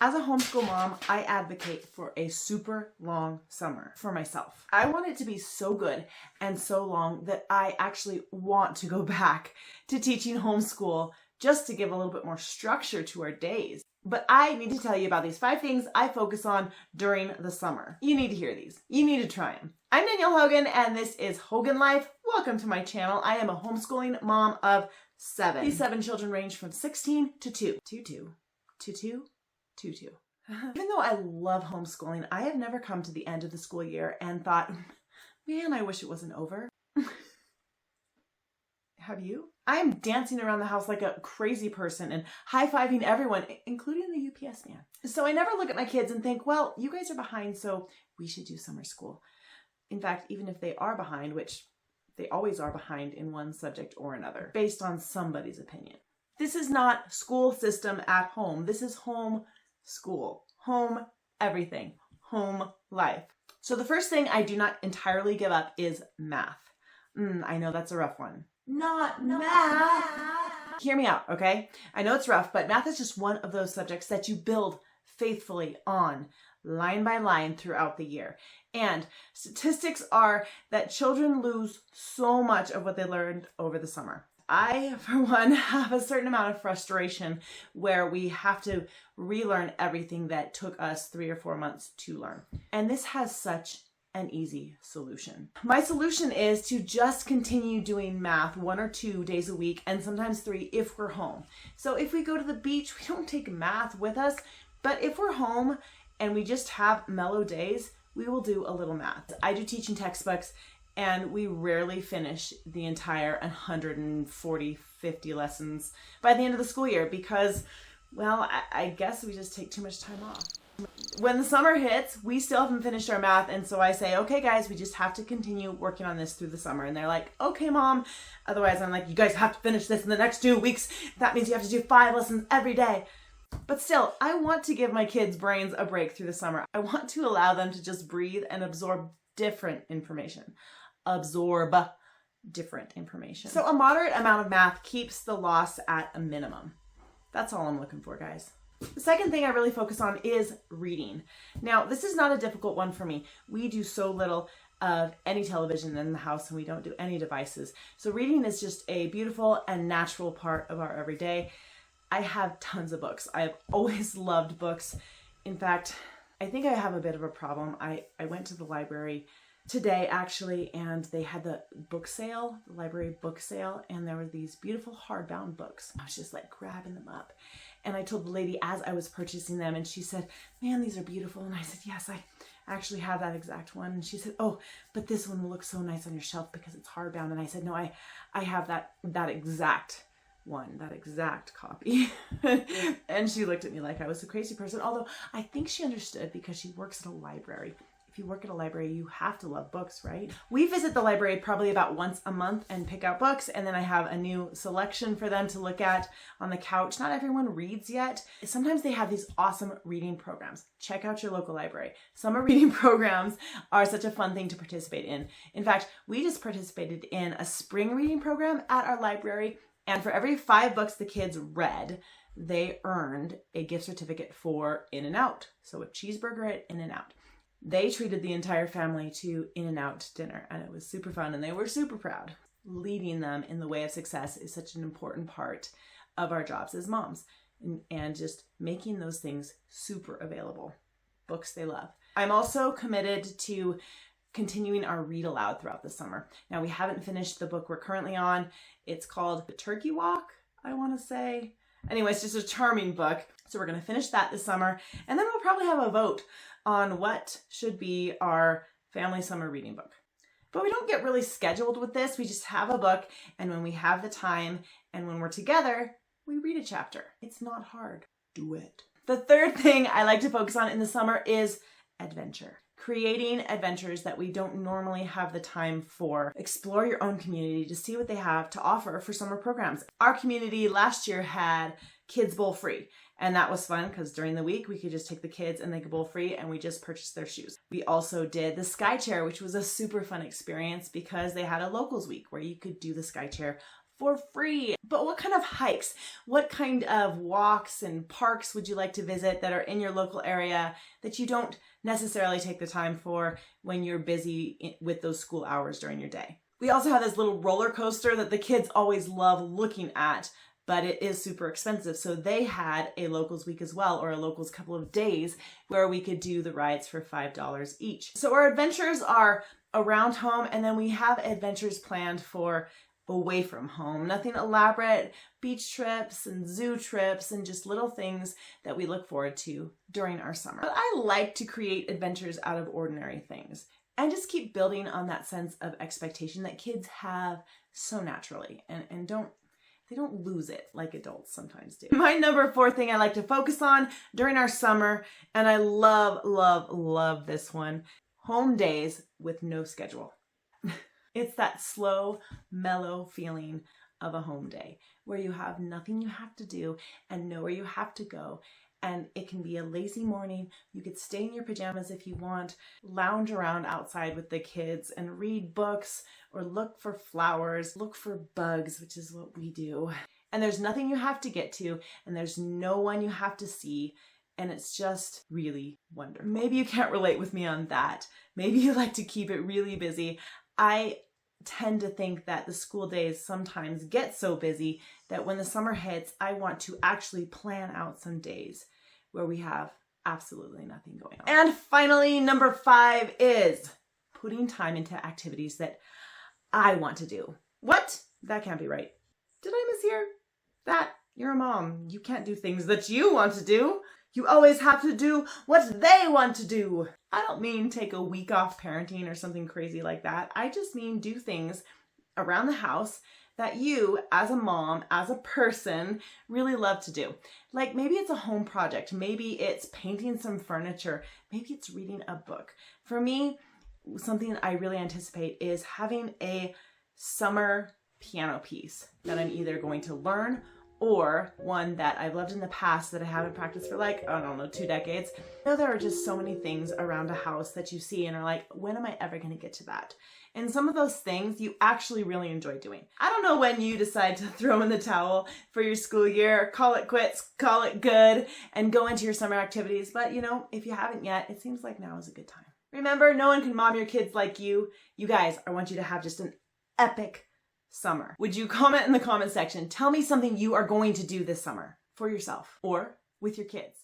As a homeschool mom, I advocate for a super long summer for myself. I want it to be so good and so long that I actually want to go back to teaching homeschool just to give a little bit more structure to our days. But I need to tell you about these 5 things I focus on during the summer. You need to hear these. You need to try them. I'm Danielle Hogan, and this is Hogan Life. Welcome to my channel. I am a homeschooling mom of 7. These 7 children range from 16 to 2. Even though I love homeschooling, I have never come to the end of the school year and thought, man, I wish it wasn't over. Have you? I am dancing around the house like a crazy person and high-fiving everyone, including the UPS man. So I never look at my kids and think, well, you guys are behind, so we should do summer school. In fact, even if they are behind, which they always are behind in one subject or another, based on somebody's opinion. This is not school system at home. This is home school. Home everything. Home life. So the first thing I do not entirely give up is math. I know that's a rough one. Not math. Hear me out, okay? I know it's rough, but math is just one of those subjects that you build faithfully on, line by line throughout the year. And statistics are that children lose so much of what they learned over the summer. I, for one, have a certain amount of frustration where we have to relearn everything that took us 3 or 4 months to learn. And this has such an easy solution. My solution is to just continue doing math 1 or 2 days a week, and sometimes 3 if we're home. So if we go to the beach, we don't take math with us, but if we're home and we just have mellow days, we will do a little math. I do teaching textbooks, and we rarely finish the entire 140, 50 lessons by the end of the school year because, well, I guess we just take too much time off. When the summer hits, we still haven't finished our math, and so I say, okay guys, we just have to continue working on this through the summer. And they're like, okay mom. Otherwise I'm like, you guys have to finish this in the next 2 weeks. That means you have to do 5 lessons every day. But still, I want to give my kids' brains a break through the summer. I want to allow them to just breathe and absorb different information. So a moderate amount of math keeps the loss at a minimum. That's all I'm looking for, guys. The second thing I really focus on is reading. Now, this is not a difficult one for me. We do so little of any television in the house, and we don't do any devices. So reading is just a beautiful and natural part of our everyday. I have tons of books. I have always loved books. In fact, I think I have a bit of a problem. I went to the library today actually, and they had the book sale, the library book sale, and there were these beautiful hardbound books. I was just like grabbing them up. And I told the lady as I was purchasing them, and she said, man, these are beautiful. And I said, yes, I actually have that exact one. And she said, oh, but this one will look so nice on your shelf because it's hardbound. And I said, no, I have that exact one, that exact copy. And she looked at me like I was a crazy person, although I think she understood because she works at a library. If you work at a library, you have to love books, right? We visit the library probably about once a month and pick out books, and then I have a new selection for them to look at on the couch. Not everyone reads yet. Sometimes they have these awesome reading programs. Check out your local library. Summer reading programs are such a fun thing to participate in. In fact, we just participated in a spring reading program at our library, and for every 5 books the kids read, they earned a gift certificate for In-N-Out. So a cheeseburger at In-N-Out. They treated the entire family to In-N-Out dinner, and it was super fun, and they were super proud. Leading them in the way of success is such an important part of our jobs as moms, and just making those things super available. Books they love. I'm also committed to continuing our read aloud throughout the summer. Now, we haven't finished the book we're currently on. It's called The Turkey Walk, I want to say. Anyway, it's just a charming book. So we're going to finish that this summer, and then we'll probably have a vote on what should be our family summer reading book. But we don't get really scheduled with this. We just have a book, and when we have the time and when we're together, we read a chapter. It's not hard. Do it. The third thing I like to focus on in the summer is adventure. Creating adventures that we don't normally have the time for. Explore your own community to see what they have to offer for summer programs. Our community last year had Kids Bowl Free, and that was fun because during the week we could just take the kids and they could bowl free, and we just purchased their shoes. We also did the Sky Chair, which was a super fun experience because they had a locals week where you could do the Sky Chair for free. But what kind of hikes, what kind of walks and parks would you like to visit that are in your local area that you don't necessarily take the time for when you're busy with those school hours during your day? We also have this little roller coaster that the kids always love looking at, but it is super expensive. So they had a locals week as well, or a locals couple of days where we could do the rides for $5 each. So our adventures are around home, and then we have adventures planned for away from home. Nothing elaborate, beach trips and zoo trips and just little things that we look forward to during our summer. But I like to create adventures out of ordinary things and just keep building on that sense of expectation that kids have so naturally and they don't lose it like adults sometimes do. My number 4 thing I like to focus on during our summer, and I love, love, love this one, home days with no schedule. It's that slow, mellow feeling of a home day where you have nothing you have to do and nowhere you have to go. And it can be a lazy morning. You could stay in your pajamas if you want, lounge around outside with the kids and read books or look for flowers, look for bugs, which is what we do. And there's nothing you have to get to, and there's no one you have to see. And it's just really wonderful. Maybe you can't relate with me on that. Maybe you like to keep it really busy. I tend to think that the school days sometimes get so busy that when the summer hits, I want to actually plan out some days where we have absolutely nothing going on. And finally, number 5 is putting time into activities that I want to do. What? That can't be right. Did I mishear that? You're a mom. You can't do things that you want to do. You always have to do what they want to do. I don't mean take a week off parenting or something crazy like that. I just mean do things around the house that you, as a mom, as a person, really love to do. Like maybe it's a home project. Maybe it's painting some furniture. Maybe it's reading a book. For me, something I really anticipate is having a summer piano piece that I'm either going to learn or one that I've loved in the past that I haven't practiced for like, I don't know, 2 decades. I know there are just so many things around a house that you see and are like, when am I ever going to get to that? And some of those things you actually really enjoy doing. I don't know when you decide to throw in the towel for your school year, call it quits, call it good, and go into your summer activities. But you know, if you haven't yet, it seems like now is a good time. Remember, no one can mom your kids like you. You guys, I want you to have just an epic summer. Would you comment in the comment section? Tell me something you are going to do this summer for yourself or with your kids.